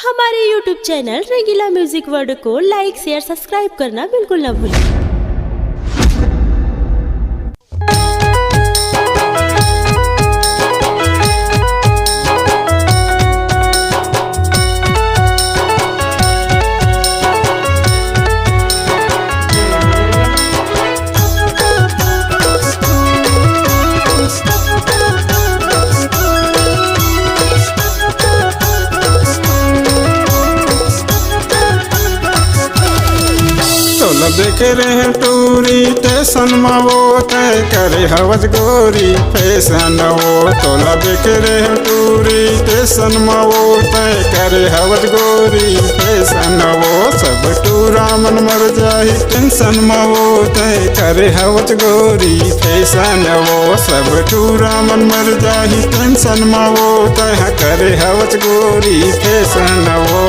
हमारे YouTube channel रंगीला music world को लाइक share subscribe करना बिल्कुल ना भूलें। तोला देखे रहे टूरी टेशन वो तय करे हवज गोरी फैशन वो तोला देखे रहे टूरी टेशन वो तय करे हवज गोरी फैशन वो सब टूरा मन मर जाही टेंशन वो तय करे हवज गोरी फैशन वो सब टूरा मन मर जाही टेंशन वो तय करे हवज गोरी फैशन वो।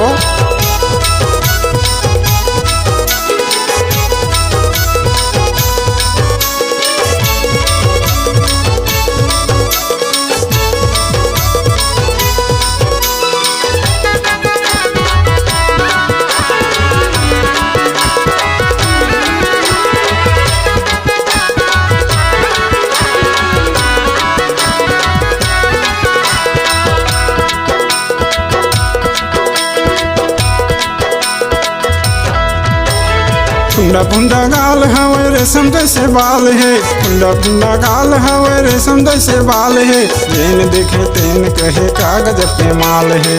फुंडा फुंडा गाल हवे रेशम जैसे बाल है फुंडा फुंडा गाल हवे रेशम जैसे बाल है जेन देखे तेन कहे कागज पे माल है।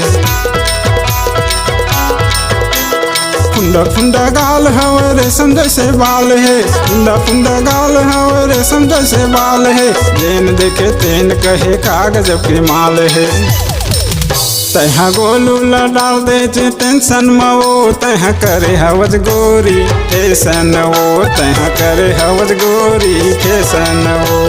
फुंडा फुंडा गाल हवे रेशम जैसे बाल है फुंडा फुंडा गाल हवे रेशम जैसे बाल है जेन देखे तेन कहे कागज पे माल है। तहा गोलूला डाल दे टेंशन वो तहा करे हवज गोरी फैशन वो तहा करे हवज गोरी फैशन वो।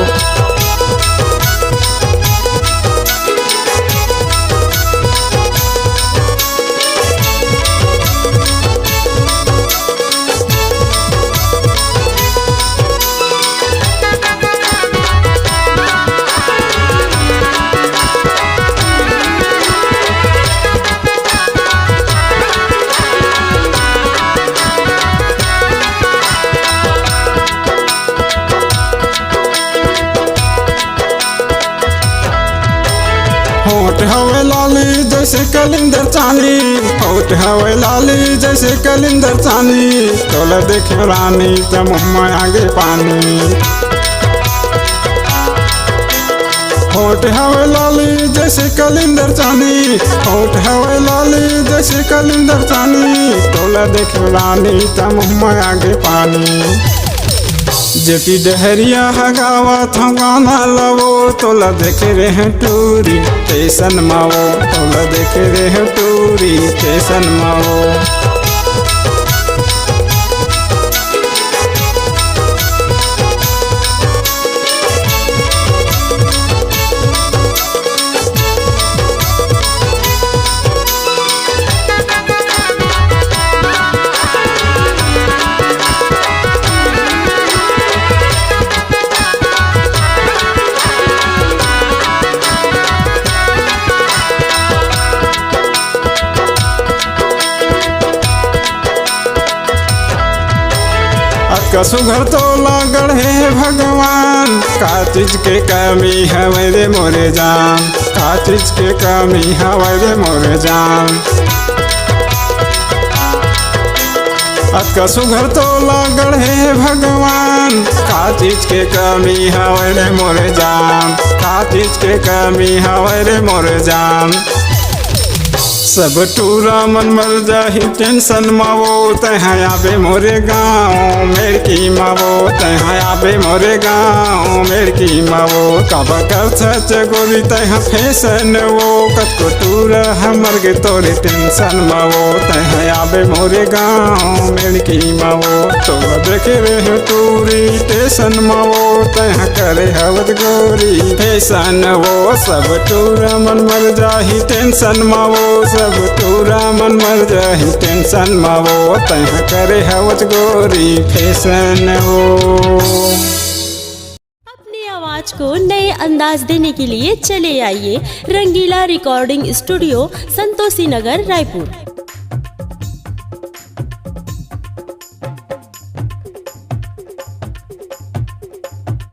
होठ हवे लाली जैसे कलिंदर चांदी होठ हवे लाली जैसे कलिंदर चांदी तोला देखे रानी त मुँह आगे पानी। होठ हवे लाली जैसे कलिंदर चांदी होठ हवे लाली जैसे कलिंदर चांदी तोला देखे रानी त मुँह आगे पानी। जेपी डहरिया हगावत हम गाना लवो तोला देखे रहे टूरी टेशन मावो तोला देखे रहे टूरी टेशन मावो। कसुघर तोला गढ़े भगवान का चीज के कमी है मेरे मोरे जान का चीज के कमी है मेरे मोरे जान। कसुघर तोला गढ़े भगवान का चीज के कमी है मेरे मोरे जान का चीज के कमी है मेरे मोरे जान। सब टूरा मन मर जाही टेंशन मावो तहा आबे मोरे गाँव मेर की मावो तहा आबे मोरे गाँव मेर की मावो कब कर सच गोरी तहा फैशन वो कतको टूरा हमर गे तोरे टेंशन मावो तहा आबे मोरे गाँव मेर की मावो तो देखे रहे टूरी टेंशन मावो तहा करे हवज गोरी फैशन वो सब टूरा मन मर जाही टेंशन मावो सब टूरा मन मर जाही टेंशन मावो तहा करे हवज गोरी फैशन वो। अपनी आवाज आवाज को नए अंदाज देने के लिए चले आइए रंगीला रिकॉर्डिंग स्टूडियो, संतोषी नगर, रायपुर।